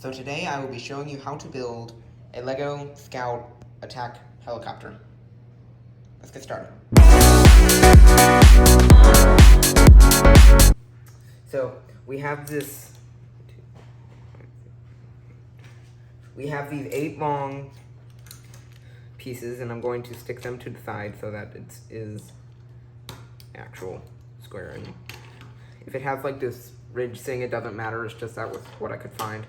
So today I will be showing you how to build a LEGO Scout attack helicopter. Let's get started. So we have these 8 long pieces, and I'm going to stick them to the side so that it is actual square. And if it has like this ridge thing, it doesn't matter, it's just that was what I could find.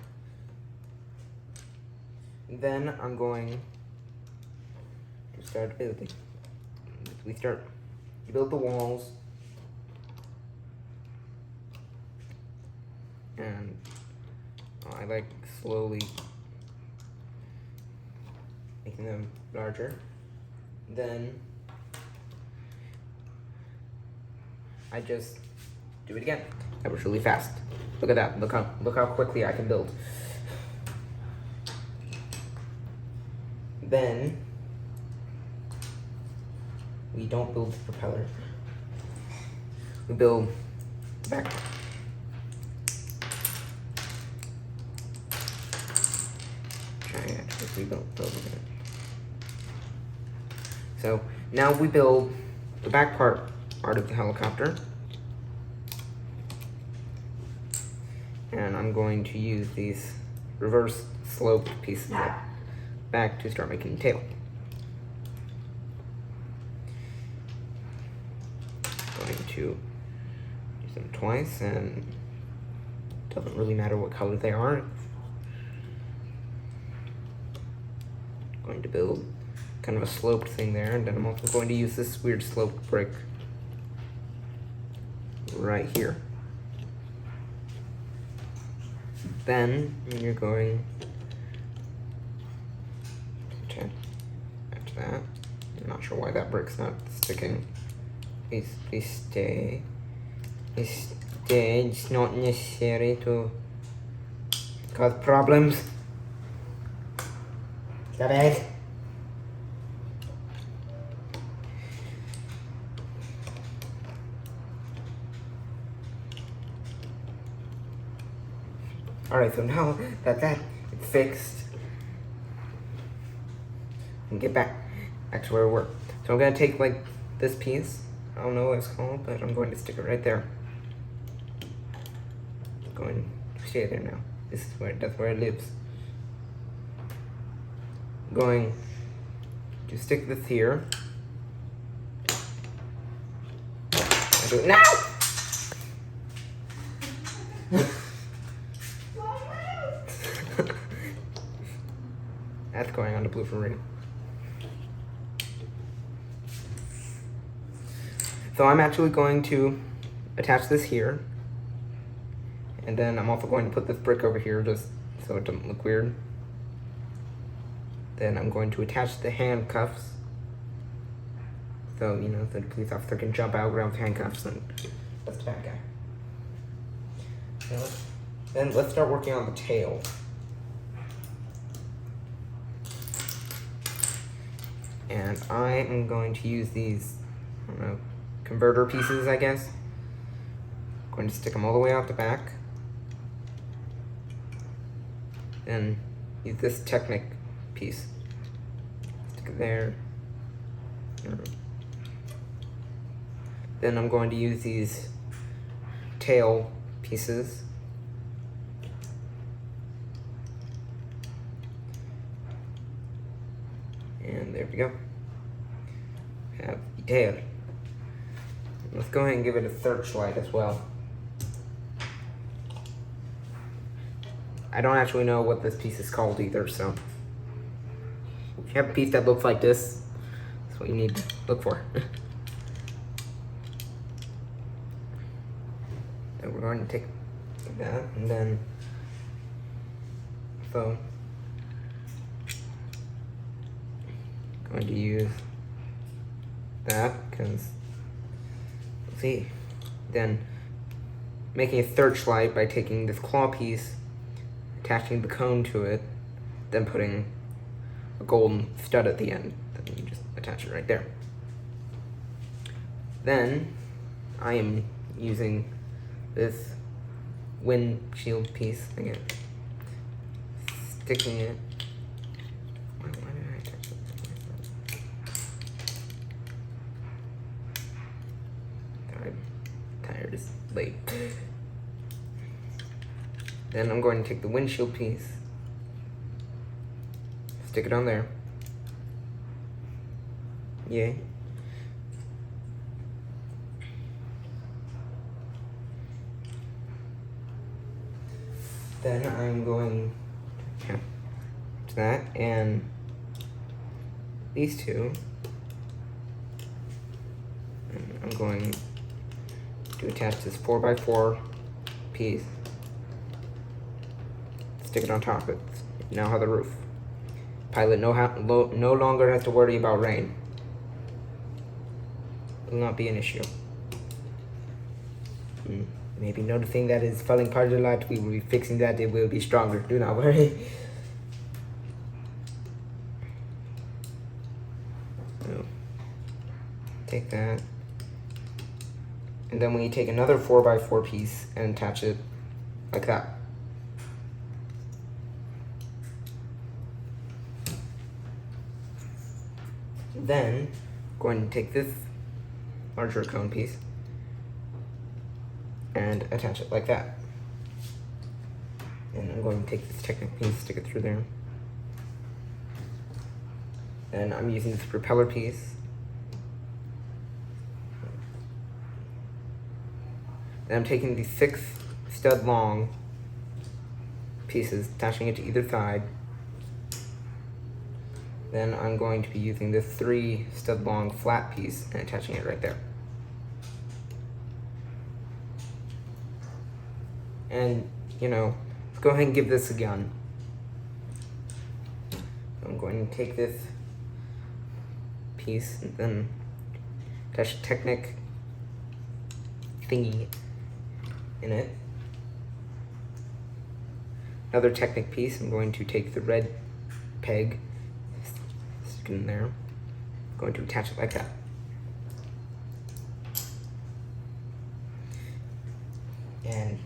Then I'm going to start building. You build the walls, and I like slowly making them larger. Then I just do it again. That was really fast. Look at that. Look how quickly I can build. Then we don't build the propeller. We build the back. We don't build it. So now we build the back part of the helicopter. And I'm going to use these reverse sloped pieces back to start making the tail. Going to use them twice, and it doesn't really matter what color they are. Going to build kind of a sloped thing there, and then I'm also going to use this weird sloped brick right here. Then you're going to after that. I'm not sure why that brick's not sticking. Please stay. Please stay. It's not necessary to cause problems. Stop it. Alright, so now that it's fixed, and get back to where we were. So I'm gonna take like this piece, I don't know what it's called, but I'm going to stick it right there. I'm going to stay there now. That's where it lives. I'm going to stick this here. I do it now! That's going on the blue for ring. So I'm actually going to attach this here, and then I'm also going to put this brick over here just so it doesn't look weird. Then I'm going to attach the handcuffs, so you know the police officer can jump out, grab the handcuffs, and that's the bad guy. So then let's start working on the tail. And I am going to use these, I don't know, converter pieces, I guess. I'm going to stick them all the way out the back. Then use this Technic piece. Stick it there. Then I'm going to use these tail pieces. And there we go. Have the tail. Let's go ahead and give it a searchlight as well. I don't actually know what this piece is called either, so if you have a piece that looks like this, that's what you need to look for. So we're going to take that, and then so going to use that because see, then making a searchlight by taking this claw piece, attaching the cone to it, then putting a golden stud at the end. Then you just attach it right there. Then I am using this windshield piece again. sticking it. Why did I attach it? I'm tired, it's late. Then I'm going to take the windshield piece, stick it on there. Yay. Then I'm going to that and these two. And I'm going to attach this 4x4 piece. Stick it on top. It's now have the roof. Pilot no longer has to worry about rain. Will not be an issue. Maybe noticing that it's falling apart a lot, we will be fixing that, it will be stronger. Do not worry. So, take that. And then we take another 4x4 piece and attach it like that. Then, going to take this larger cone piece and attach it like that. And I'm going to take this Technic piece, stick it through there. Then I'm using this propeller piece. Then I'm taking these 6 stud long pieces, attaching it to either side. Then I'm going to be using this 3 stud long flat piece and attaching it right there. And, you know, let's go ahead and give this a gun. I'm going to take this piece and then attach a Technic thingy in it. Another Technic piece, I'm going to take the red peg, stick it in there. I'm going to attach it like that. And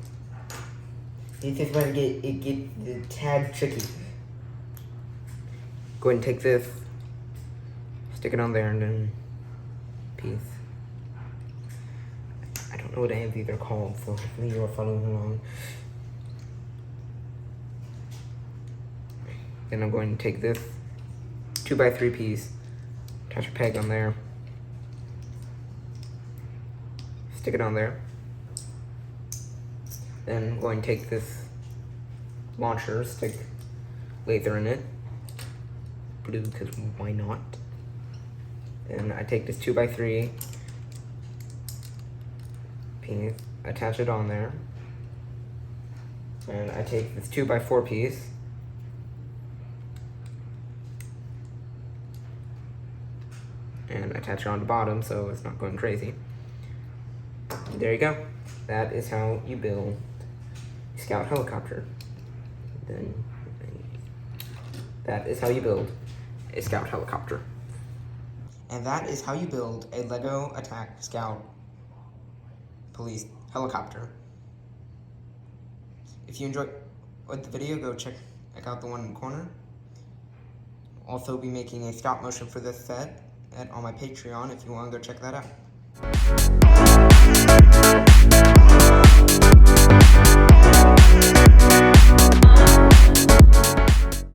this is where it gets a tad tricky. Go ahead and take this, stick it on there, and then piece. I don't know what any of these are called, so hopefully you are following along. Then I'm going to take this 2x3 piece, attach a peg on there, stick it on there. Then I'm going to take this launcher, stick laser in it, blue because why not? And I take this 2x3 piece, attach it on there, and I take this 2x4 piece, and attach it on the bottom so it's not going crazy. There you go. That is how you build a Scout helicopter. Then that is how you build a Scout helicopter. And that is how you build a Lego Attack Scout Police helicopter. If you enjoyed the video, go check out the one in the corner. Also be making a stop motion for this set on my Patreon if you want to go check that out.